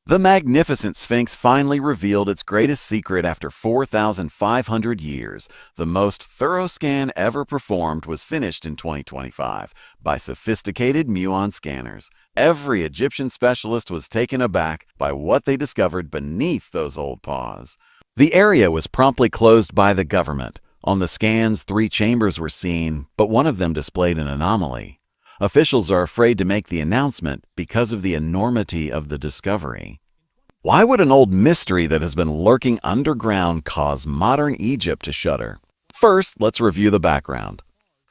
The magnificent Sphinx finally revealed its greatest secret after 4,500 years. The most thorough scan ever performed was finished in 2025 by sophisticated muon scanners. Every Egyptian specialist was taken aback by what they discovered beneath those old paws. The area was promptly closed by the government. On the scans, 3 chambers were seen, but one of them displayed an anomaly. Officials are afraid to make the announcement because of the enormity of the discovery. Why would an old mystery that has been lurking underground cause modern Egypt to shudder? First, let's review the background.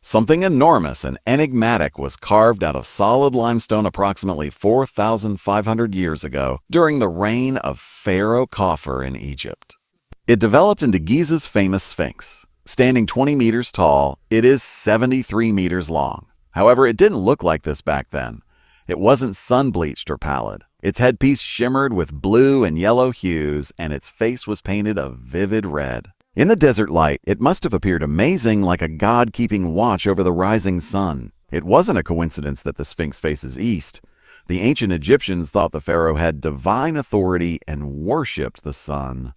Something enormous and enigmatic was carved out of solid limestone approximately 4,500 years ago during the reign of Pharaoh Khafre in Egypt. It developed into Giza's famous Sphinx. Standing 20 meters tall, it is 73 meters long. However, it didn't look like this back then. It wasn't sun-bleached or pallid. Its headpiece shimmered with blue and yellow hues, and its face was painted a vivid red. In the desert light, it must have appeared amazing, like a god keeping watch over the rising sun. It wasn't a coincidence that the Sphinx faces east. The ancient Egyptians thought the pharaoh had divine authority and worshipped the sun.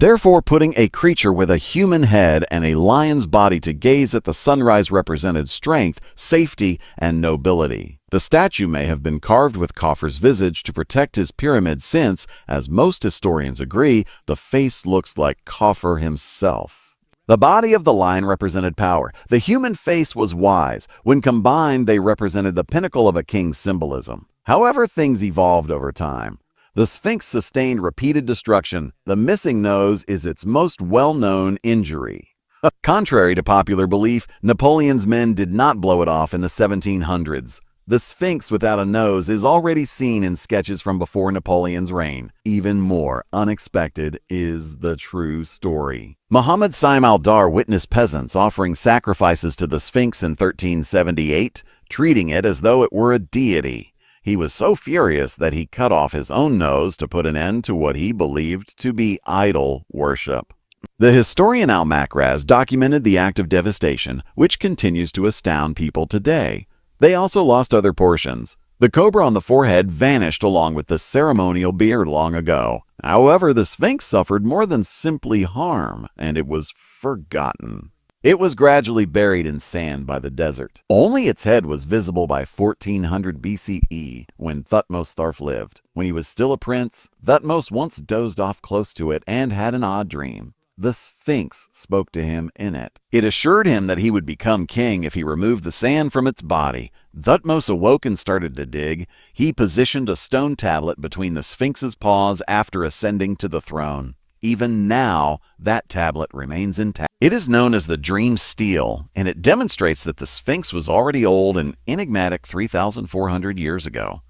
Therefore, putting a creature with a human head and a lion's body to gaze at the sunrise represented strength, safety, and nobility. The statue may have been carved with Khafre's visage to protect his pyramid since, as most historians agree, the face looks like Khafre himself. The body of the lion represented power. The human face was wise. When combined, they represented the pinnacle of a king's symbolism. However, things evolved over time. The Sphinx sustained repeated destruction. The missing nose is its most well-known injury. Contrary to popular belief, Napoleon's men did not blow it off in the 1700s. The Sphinx without a nose is already seen in sketches from before Napoleon's reign. Even more unexpected is the true story. Muhammad Saim al-Dar witnessed peasants offering sacrifices to the Sphinx in 1378, treating it as though it were a deity. He was so furious that he cut off his own nose to put an end to what he believed to be idol worship. The historian Al-Makraz documented the act of devastation, which continues to astound people today. They also lost other portions. The cobra on the forehead vanished along with the ceremonial beard long ago. However, the Sphinx suffered more than simply harm, and it was forgotten. It was gradually buried in sand by the desert. Only its head was visible by 1400 BCE, when Thutmose Tharf lived. When he was still a prince, Thutmose once dozed off close to it and had an odd dream. The Sphinx spoke to him in it. It assured him that he would become king if he removed the sand from its body. Thutmose awoke and started to dig. He positioned a stone tablet between the Sphinx's paws after ascending to the throne. Even now, that tablet remains intact. It is known as the Dream Stele, and it demonstrates that the Sphinx was already old and enigmatic 3,400 years ago.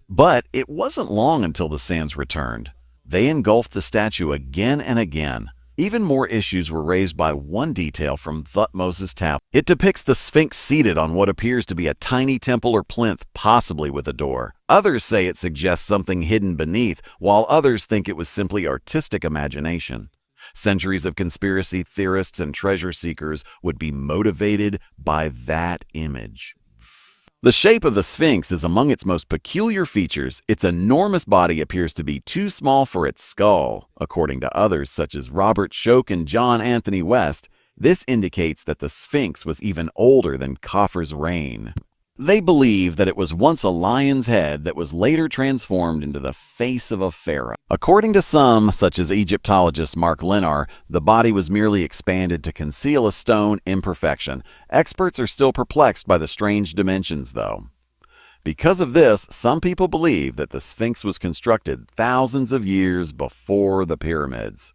But it wasn't long until the sands returned. They engulfed the statue again and again. Even more issues were raised by one detail from Thutmose's tablet. It depicts the Sphinx seated on what appears to be a tiny temple or plinth, possibly with a door. Others say it suggests something hidden beneath, while others think it was simply artistic imagination. Centuries of conspiracy theorists and treasure seekers would be motivated by that image. The shape of the Sphinx is among its most peculiar features. Its enormous body appears to be too small for its skull. According to others, such as Robert Schoch and John Anthony West, this indicates that the Sphinx was even older than Khafre's reign. They believe that it was once a lion's head that was later transformed into the face of a pharaoh. According to some, such as Egyptologist Mark Lenar, the body was merely expanded to conceal a stone imperfection. Experts are still perplexed by the strange dimensions, though. Because of this, some people believe that the Sphinx was constructed thousands of years before the pyramids.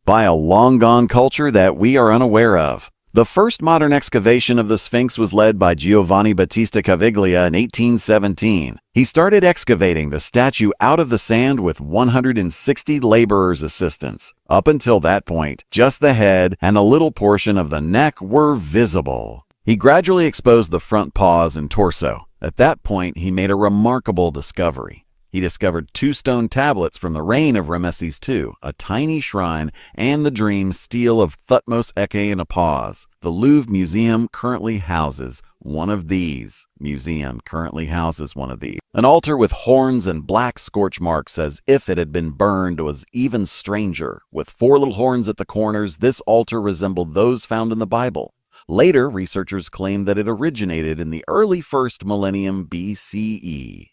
By a long-gone culture that we are unaware of. The first modern excavation of the Sphinx was led by Giovanni Battista Caviglia in 1817. He started excavating the statue out of the sand with 160 laborers' assistants. Up until that point, just the head and a little portion of the neck were visible. He gradually exposed the front paws and torso. At that point, he made a remarkable discovery. He discovered 2 stone tablets from the reign of Ramesses II, a tiny shrine, and the dream stele of Thutmose Eke in a pause. The Louvre Museum currently houses one of these. An altar with horns and black scorch marks as if it had been burned was even stranger. With 4 little horns at the corners, this altar resembled those found in the Bible. Later, researchers claimed that it originated in the early 1st millennium BCE.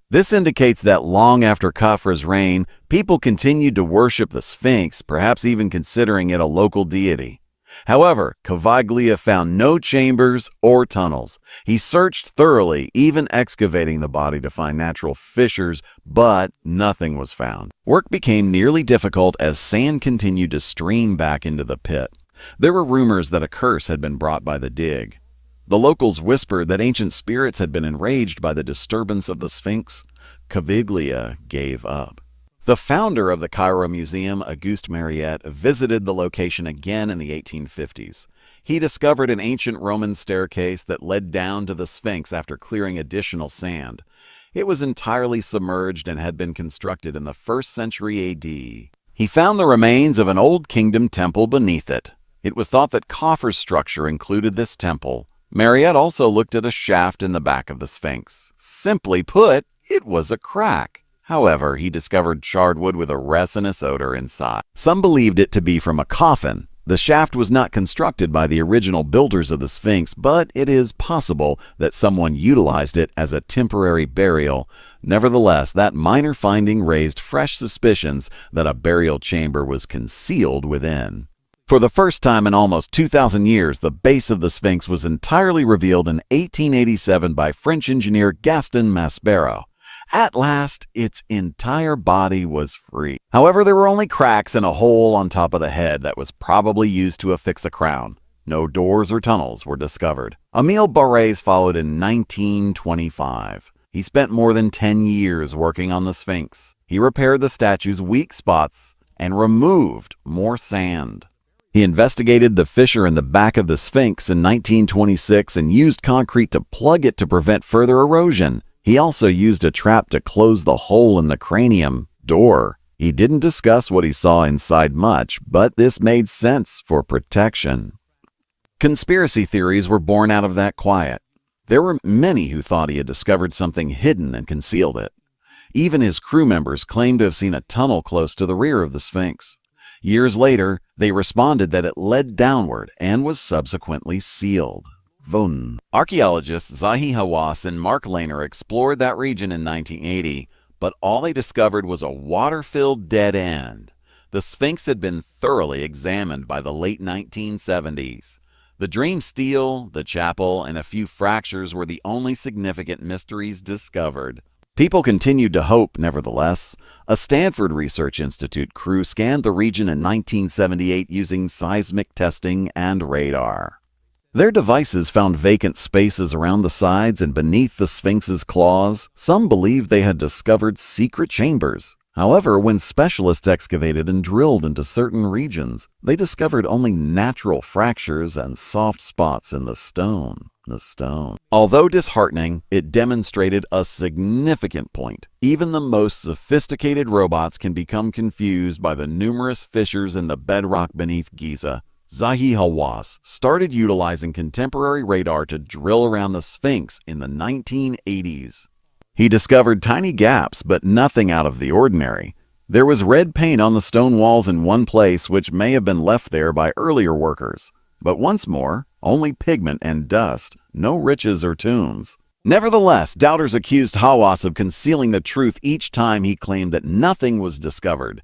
This indicates that long after Khafra's reign, people continued to worship the Sphinx, perhaps even considering it a local deity. However, Cavaglia found no chambers or tunnels. He searched thoroughly, even excavating the body to find natural fissures, but nothing was found. Work became nearly difficult as sand continued to stream back into the pit. There were rumors that a curse had been brought by the dig. The locals whispered that ancient spirits had been enraged by the disturbance of the Sphinx. Cavaglia gave up. The founder of the Cairo Museum, Auguste Mariette, visited the location again in the 1850s. He discovered an ancient Roman staircase that led down to the Sphinx after clearing additional sand. It was entirely submerged and had been constructed in the 1st century AD. He found the remains of an old kingdom temple beneath it. It was thought that Khafra's structure included this temple. Mariette also looked at a shaft in the back of the Sphinx. Simply put, it was a crack. However, he discovered charred wood with a resinous odor inside. Some believed it to be from a coffin. The shaft was not constructed by the original builders of the Sphinx, but it is possible that someone utilized it as a temporary burial. Nevertheless, that minor finding raised fresh suspicions that a burial chamber was concealed within. For the first time in almost 2,000 years, the base of the Sphinx was entirely revealed in 1887 by French engineer Gaston Maspero. At last, its entire body was free. However, there were only cracks and a hole on top of the head that was probably used to affix a crown. No doors or tunnels were discovered. Émile Barrès followed in 1925. He spent more than 10 years working on the Sphinx. He repaired the statue's weak spots and removed more sand. He investigated the fissure in the back of the Sphinx in 1926 and used concrete to plug it to prevent further erosion. He also used a trap to close the hole in the cranium door. He didn't discuss what he saw inside much, but this made sense for protection. Conspiracy theories were born out of that quiet. There were many who thought he had discovered something hidden and concealed it. Even his crew members claimed to have seen a tunnel close to the rear of the Sphinx. Years later, they responded that it led downward and was subsequently sealed. Archaeologists Zahi Hawass and Mark Lehner explored that region in 1980, but all they discovered was a water-filled dead end. The Sphinx had been thoroughly examined by the late 1970s. The dream stele, the chapel, and a few fractures were the only significant mysteries discovered. People continued to hope, nevertheless. A Stanford Research Institute crew scanned the region in 1978 using seismic testing and radar. Their devices found vacant spaces around the sides and beneath the Sphinx's claws. Some believed they had discovered secret chambers. However, when specialists excavated and drilled into certain regions, they discovered only natural fractures and soft spots in the stone. Although disheartening, it demonstrated a significant point. Even the most sophisticated robots can become confused by the numerous fissures in the bedrock beneath Giza. Zahi Hawass started utilizing contemporary radar to drill around the Sphinx in the 1980s. He discovered tiny gaps, but nothing out of the ordinary. There was red paint on the stone walls in one place, which may have been left there by earlier workers. But once more, only pigment and dust, no riches or tombs. Nevertheless, doubters accused Hawass of concealing the truth each time he claimed that nothing was discovered.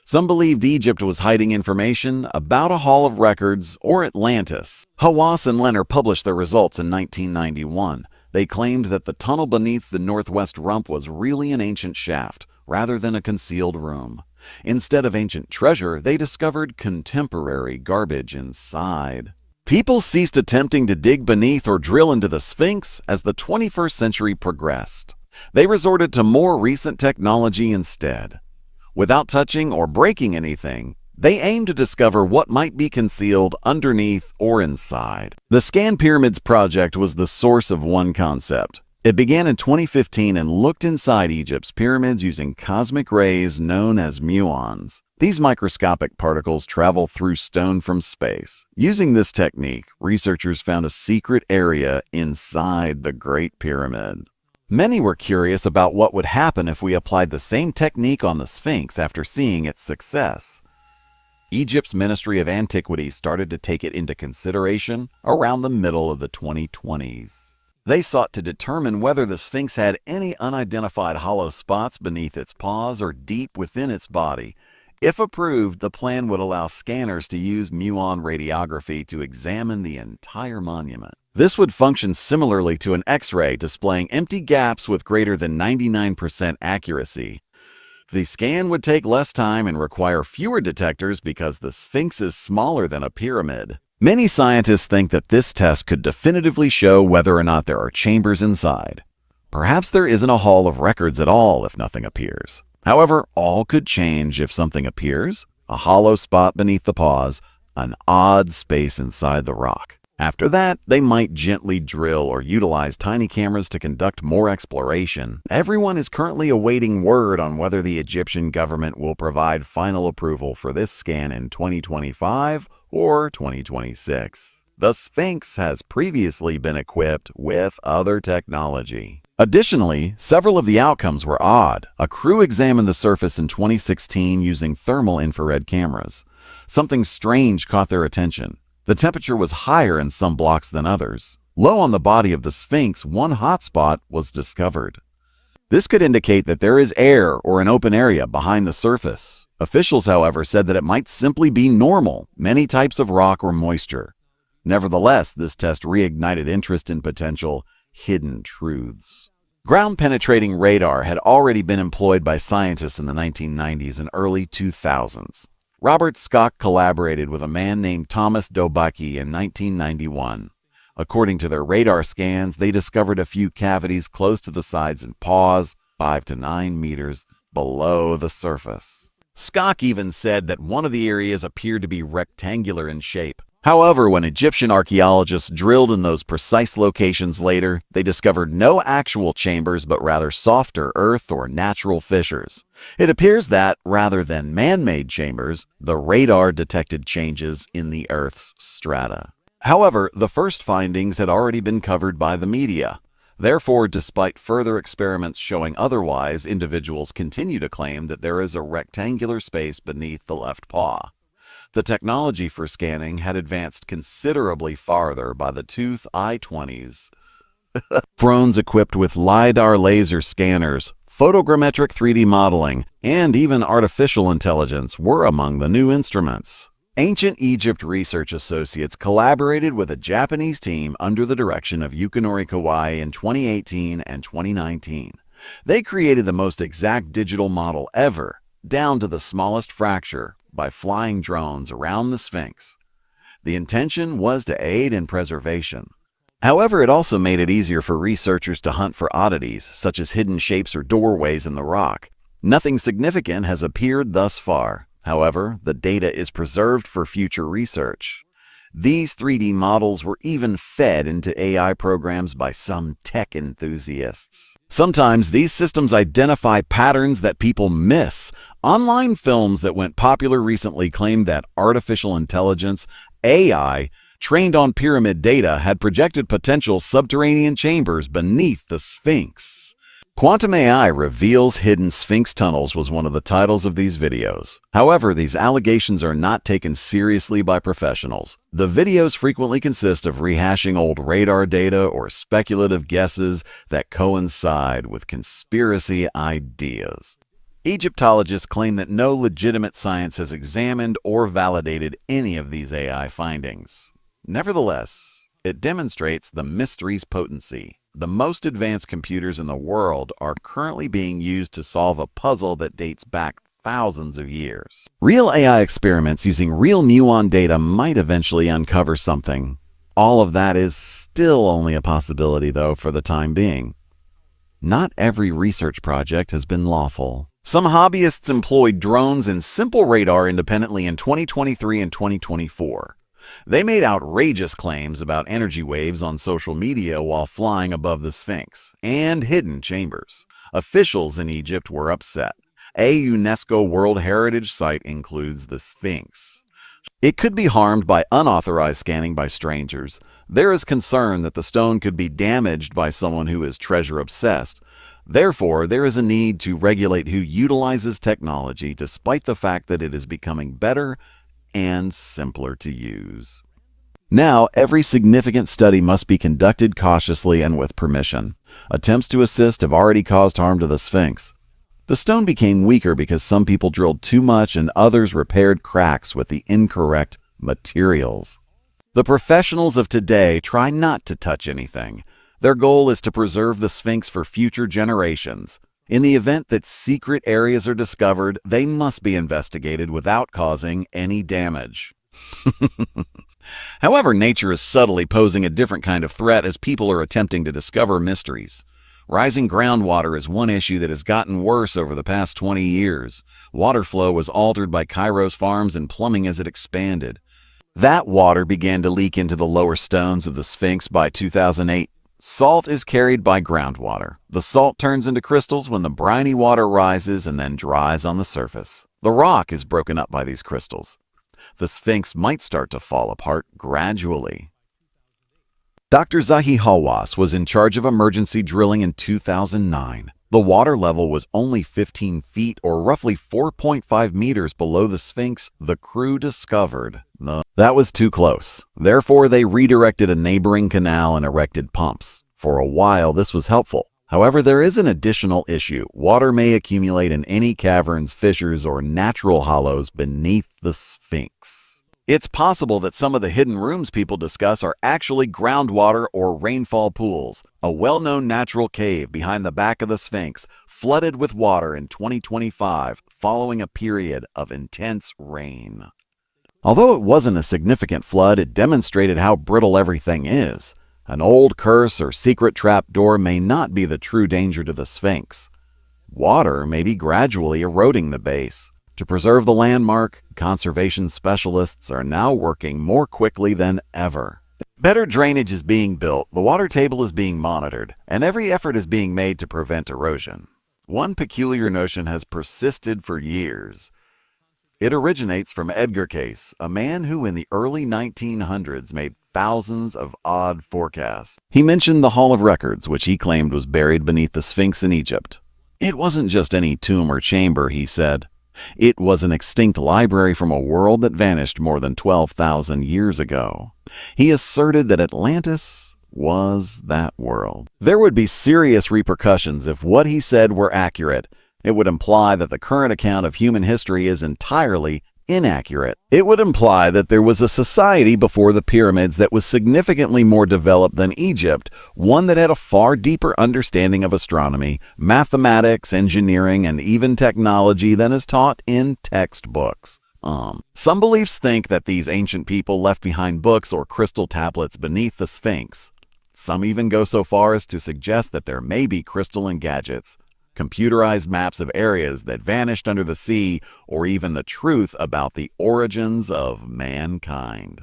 Some believed Egypt was hiding information about a Hall of Records or Atlantis. Hawass and Lehner published their results in 1991. They claimed that the tunnel beneath the northwest rump was really an ancient shaft, rather than a concealed room. Instead of ancient treasure, they discovered contemporary garbage inside. People ceased attempting to dig beneath or drill into the Sphinx as the 21st century progressed. They resorted to more recent technology instead. Without touching or breaking anything, they aimed to discover what might be concealed underneath or inside. The Scan Pyramids project was the source of one concept. It began in 2015 and looked inside Egypt's pyramids using cosmic rays known as muons. These microscopic particles travel through stone from space. Using this technique, researchers found a secret area inside the Great Pyramid. Many were curious about what would happen if we applied the same technique on the Sphinx after seeing its success. Egypt's Ministry of Antiquities started to take it into consideration around the middle of the 2020s. They sought to determine whether the Sphinx had any unidentified hollow spots beneath its paws or deep within its body. If approved, the plan would allow scanners to use muon radiography to examine the entire monument. This would function similarly to an X-ray, displaying empty gaps with greater than 99% accuracy. The scan would take less time and require fewer detectors because the Sphinx is smaller than a pyramid. Many scientists think that this test could definitively show whether or not there are chambers inside. Perhaps there isn't a hall of records at all if nothing appears. However, all could change if something appears: a hollow spot beneath the paws, an odd space inside the rock. After that, they might gently drill or utilize tiny cameras to conduct more exploration. Everyone is currently awaiting word on whether the Egyptian government will provide final approval for this scan in 2025 or 2026. The Sphinx has previously been equipped with other technology. Additionally, several of the outcomes were odd. A crew examined the surface in 2016 using thermal infrared cameras. Something strange caught their attention. The temperature was higher in some blocks than others. Low on the body of the Sphinx, one hot spot was discovered. This could indicate that there is air or an open area behind the surface. Officials, however, said that it might simply be normal, many types of rock or moisture. Nevertheless, this test reignited interest in potential hidden truths. Ground-penetrating radar had already been employed by scientists in the 1990s and early 2000s. Robert Schoch collaborated with a man named Thomas Dobaki in 1991. According to their radar scans, they discovered a few cavities close to the sides and paws, 5 to 9 meters below the surface. Schoch even said that one of the areas appeared to be rectangular in shape. However, when Egyptian archaeologists drilled in those precise locations later, they discovered no actual chambers but rather softer earth or natural fissures. It appears that, rather than man-made chambers, the radar detected changes in the Earth's strata. However, the first findings had already been covered by the media. Therefore, despite further experiments showing otherwise, individuals continue to claim that there is a rectangular space beneath the left paw. The technology for scanning had advanced considerably farther by the I-20s. Drones equipped with LiDAR laser scanners, photogrammetric 3D modeling, and even artificial intelligence were among the new instruments. Ancient Egypt research associates collaborated with a Japanese team under the direction of Yukinori Kawai in 2018 and 2019. They created the most exact digital model ever, down to the smallest fracture, by flying drones around the Sphinx. The intention was to aid in preservation. However, it also made it easier for researchers to hunt for oddities, such as hidden shapes or doorways in the rock. Nothing significant has appeared thus far. However, the data is preserved for future research. These 3D models were even fed into AI programs by some tech enthusiasts. Sometimes these systems identify patterns that people miss. Online films that went popular recently claimed that artificial intelligence, AI, trained on pyramid data had projected potential subterranean chambers beneath the Sphinx. Quantum AI reveals hidden Sphinx tunnels was one of the titles of these videos. However, these allegations are not taken seriously by professionals. The videos frequently consist of rehashing old radar data or speculative guesses that coincide with conspiracy ideas. Egyptologists claim that no legitimate science has examined or validated any of these AI findings. Nevertheless, it demonstrates the mystery's potency. The most advanced computers in the world are currently being used to solve a puzzle that dates back thousands of years. Real AI experiments using real muon data might eventually uncover something. All of that is still only a possibility, though, for the time being. Not every research project has been lawful. Some hobbyists employed drones and simple radar independently in 2023 and 2024. They made outrageous claims about energy waves on social media while flying above the Sphinx and hidden chambers. Officials in Egypt were upset. A UNESCO World Heritage Site includes the Sphinx. It could be harmed by unauthorized scanning by strangers. There is concern that the stone could be damaged by someone who is treasure-obsessed. Therefore, there is a need to regulate who utilizes technology despite the fact that it is becoming better and simpler to use. Now, every significant study must be conducted cautiously and with permission. Attempts to assist have already caused harm to the Sphinx. The stone became weaker because some people drilled too much and others repaired cracks with the incorrect materials. The professionals of today try not to touch anything. Their goal is to preserve the Sphinx for future generations. In the event that secret areas are discovered, they must be investigated without causing any damage. However, nature is subtly posing a different kind of threat as people are attempting to discover mysteries. Rising groundwater is one issue that has gotten worse over the past 20 years. Water flow was altered by Cairo's farms and plumbing as it expanded. That water began to leak into the lower stones of the Sphinx by 2008. Salt is carried by groundwater. The salt turns into crystals when the briny water rises and then dries on the surface. The rock is broken up by these crystals. The Sphinx might start to fall apart gradually. Dr. Zahi Hawass was in charge of emergency drilling in 2009. The water level was only 15 feet or roughly 4.5 meters below the Sphinx. The crew discovered that was too close. Therefore, they redirected a neighboring canal and erected pumps. For a while, this was helpful. However, there is an additional issue. Water may accumulate in any caverns, fissures, or natural hollows beneath the Sphinx. It's possible that some of the hidden rooms people discuss are actually groundwater or rainfall pools. A well-known natural cave behind the back of the Sphinx flooded with water in 2025 following a period of intense rain. Although it wasn't a significant flood, it demonstrated how brittle everything is. An old curse or secret trapdoor may not be the true danger to the Sphinx. Water may be gradually eroding the base. To preserve the landmark, conservation specialists are now working more quickly than ever. Better drainage is being built, the water table is being monitored, and every effort is being made to prevent erosion. One peculiar notion has persisted for years. It originates from Edgar Cayce, a man who in the early 1900s made thousands of odd forecasts. He mentioned the Hall of Records, which he claimed was buried beneath the Sphinx in Egypt. It wasn't just any tomb or chamber, he said. It was an extinct library from a world that vanished more than 12,000 years ago. He asserted that Atlantis was that world. There would be serious repercussions if what he said were accurate. It would imply that the current account of human history is entirely inaccurate. It would imply that there was a society before the pyramids that was significantly more developed than Egypt, one that had a far deeper understanding of astronomy, mathematics, engineering, and even technology than is taught in textbooks. Some beliefs think that these ancient people left behind books or crystal tablets beneath the Sphinx. Some even go so far as to suggest that there may be crystalline gadgets, computerized maps of areas that vanished under the sea, or even the truth about the origins of mankind.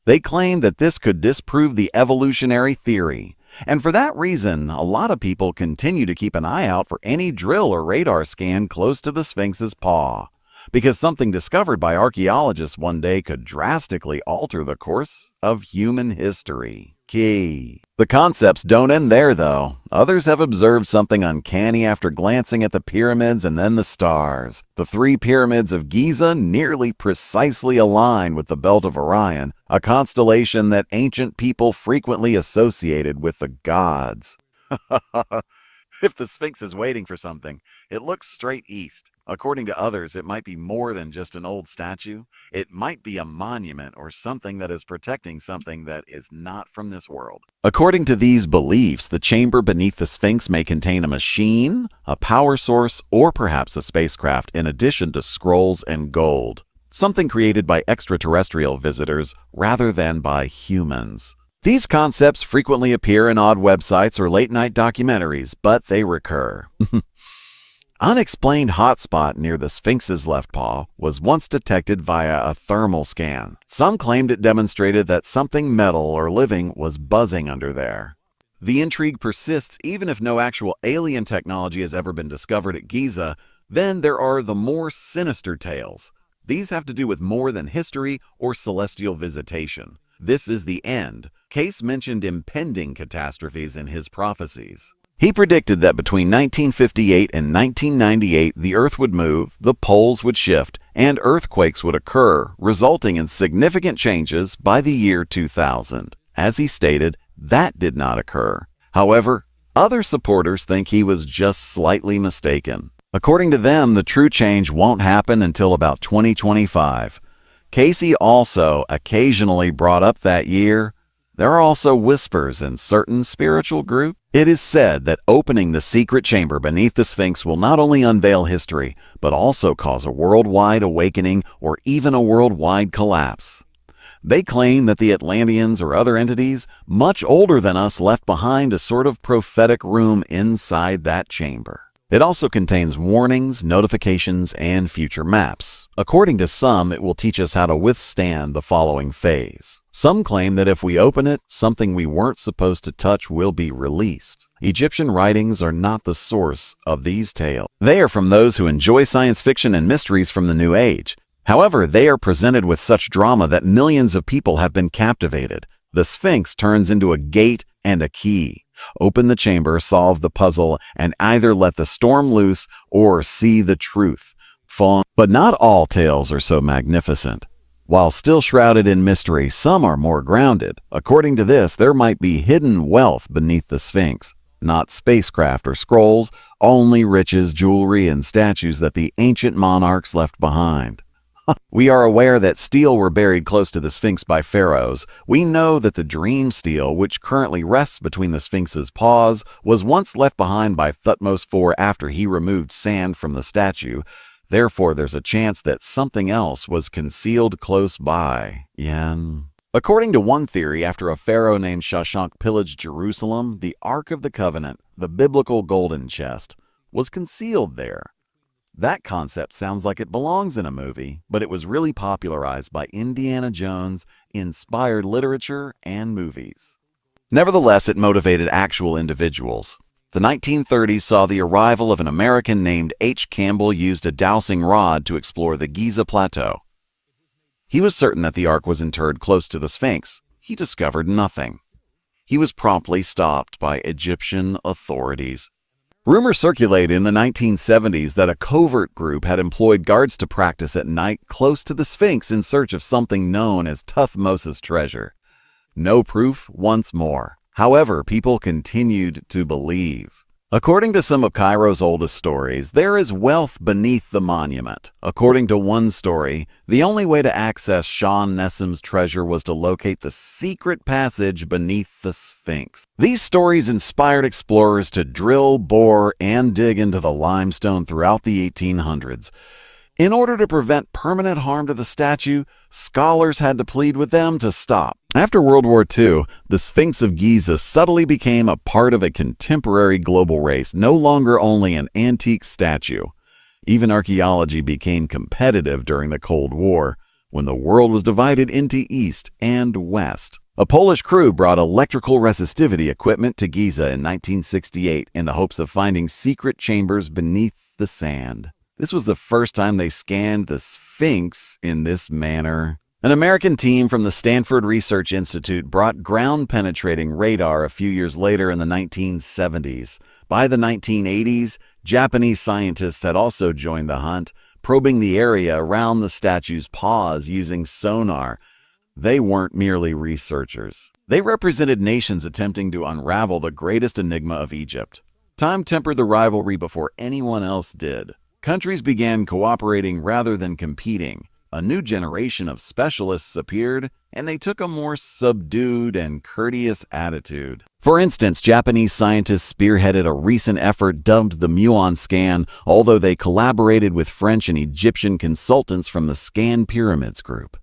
They claim that this could disprove the evolutionary theory. And for that reason, a lot of people continue to keep an eye out for any drill or radar scan close to the Sphinx's paw, because something discovered by archaeologists one day could drastically alter the course of human history. Key. The concepts don't end there, though. Others have observed something uncanny after glancing at the pyramids and then the stars. The 3 pyramids of Giza nearly precisely align with the Belt of Orion, a constellation that ancient people frequently associated with the gods. If the Sphinx is waiting for something, it looks straight east. According to others, it might be more than just an old statue. It might be a monument or something that is protecting something that is not from this world. According to these beliefs, the chamber beneath the Sphinx may contain a machine, a power source, or perhaps a spacecraft in addition to scrolls and gold. Something created by extraterrestrial visitors rather than by humans. These concepts frequently appear in odd websites or late-night documentaries, but they recur. unexplained hotspot near the Sphinx's left paw was once detected via a thermal scan. Some claimed it demonstrated that something metal or living was buzzing under there. The intrigue persists even if no actual alien technology has ever been discovered at Giza. Then there are the more sinister tales. These have to do with more than history or celestial visitation. This is the end. Case mentioned impending catastrophes in his prophecies. He predicted that between 1958 and 1998, the Earth would move, the poles would shift, and earthquakes would occur, resulting in significant changes by the year 2000. As he stated, that did not occur. However, other supporters think he was just slightly mistaken. According to them, the true change won't happen until about 2025. Casey also occasionally brought up that year. There are also whispers in certain spiritual groups. It is said that opening the secret chamber beneath the Sphinx will not only unveil history, but also cause a worldwide awakening or even a worldwide collapse. They claim that the Atlanteans or other entities much older than us left behind a sort of prophetic room inside that chamber. It also contains warnings, notifications, and future maps. According to some, it will teach us how to withstand the following phase. Some claim that if we open it, something we weren't supposed to touch will be released. Egyptian writings are not the source of these tales. They are from those who enjoy science fiction and mysteries from the New Age. However, they are presented with such drama that millions of people have been captivated. The Sphinx turns into a gate and a key. Open the chamber, solve the puzzle, and either let the storm loose or see the truth. But not all tales are so magnificent. While still shrouded in mystery, some are more grounded. According to this, there might be hidden wealth beneath the Sphinx. Not spacecraft or scrolls, only riches, jewelry, and statues that the ancient monarchs left behind. We are aware that steel were buried close to the Sphinx by pharaohs. We know that the dream steel, which currently rests between the Sphinx's paws, was once left behind by Thutmose IV after he removed sand from the statue. Therefore, there's a chance that something else was concealed close by. According to one theory, after a pharaoh named Shashank pillaged Jerusalem, the Ark of the Covenant, the biblical golden chest, was concealed there. That concept sounds like it belongs in a movie, but it was really popularized by Indiana Jones-inspired literature and movies. Nevertheless, it motivated actual individuals. The 1930s saw the arrival of an American named H. Campbell used a dowsing rod to explore the Giza Plateau. He was certain that the Ark was interred close to the Sphinx. He discovered nothing. He was promptly stopped by Egyptian authorities. Rumors circulated in the 1970s that a covert group had employed guards to practice at night close to the Sphinx in search of something known as Thutmose's treasure. No proof once more. However, people continued to believe. According to some of Cairo's oldest stories, there is wealth beneath the monument. According to one story, the only way to access Sean Nessim's treasure was to locate the secret passage beneath the Sphinx. These stories inspired explorers to drill, bore, and dig into the limestone throughout the 1800s. In order to prevent permanent harm to the statue, scholars had to plead with them to stop. After World War II, the Sphinx of Giza subtly became a part of a contemporary global race, no longer only an antique statue. Even archaeology became competitive during the Cold War, when the world was divided into East and West. A Polish crew brought electrical resistivity equipment to Giza in 1968 in the hopes of finding secret chambers beneath the sand. This was the first time they scanned the Sphinx in this manner. An American team from the Stanford Research Institute brought ground-penetrating radar a few years later in the 1970s. By the 1980s, Japanese scientists had also joined the hunt, probing the area around the statue's paws using sonar. They weren't merely researchers. They represented nations attempting to unravel the greatest enigma of Egypt. Time tempered the rivalry before anyone else did. Countries began cooperating rather than competing. A new generation of specialists appeared, and they took a more subdued and courteous attitude. For instance, Japanese scientists spearheaded a recent effort dubbed the muon scan, although they collaborated with French and Egyptian consultants from the Scan Pyramids group.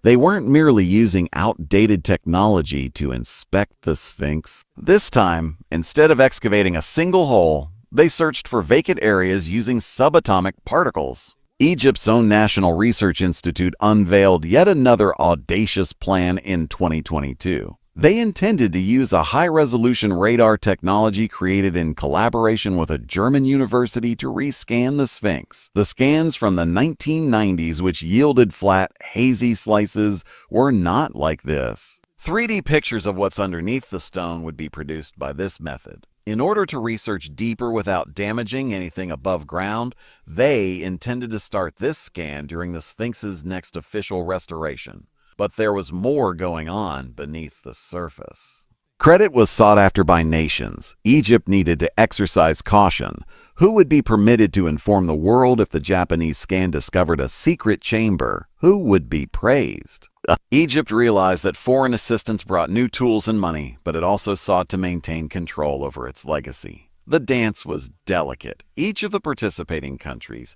They weren't merely using outdated technology to inspect the Sphinx. This time, instead of excavating a single hole, They searched for vacant areas using subatomic particles. Egypt's own National Research Institute unveiled yet another audacious plan in 2022. They intended to use a high-resolution radar technology created in collaboration with a German university to rescan the Sphinx. The scans from the 1990s, which yielded flat, hazy slices, were not like this. 3D pictures of what's underneath the stone would be produced by this method. In order to research deeper without damaging anything above ground, they intended to start this scan during the Sphinx's next official restoration. But there was more going on beneath the surface. Credit was sought after by nations. Egypt needed to exercise caution. Who would be permitted to inform the world if the Japanese scan discovered a secret chamber? Who would be praised? Egypt realized that foreign assistance brought new tools and money, but it also sought to maintain control over its legacy. The dance was delicate. Each of the participating countries,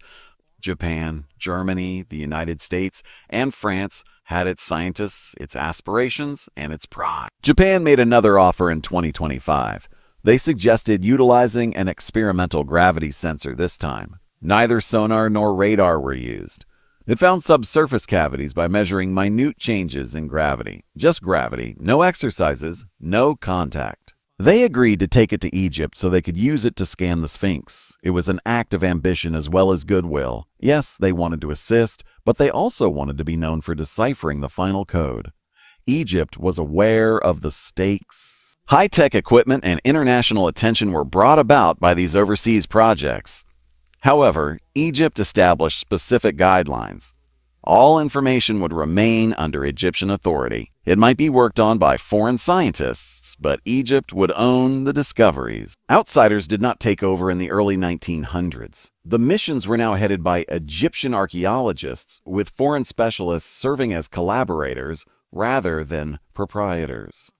Japan, Germany, the United States, and France, had its scientists, its aspirations, and its pride. Japan made another offer in 2025. They suggested utilizing an experimental gravity sensor this time. Neither sonar nor radar were used. It found subsurface cavities by measuring minute changes in gravity. Just gravity, no exercises, no contact. They agreed to take it to Egypt so they could use it to scan the Sphinx. It was an act of ambition as well as goodwill. Yes, they wanted to assist, but they also wanted to be known for deciphering the final code. Egypt was aware of the stakes. High-tech equipment and international attention were brought about by these overseas projects. However, Egypt established specific guidelines. All information would remain under Egyptian authority. It might be worked on by foreign scientists, but Egypt would own the discoveries. Outsiders did not take over in the early 1900s. The missions were now headed by Egyptian archaeologists, with foreign specialists serving as collaborators rather than proprietors.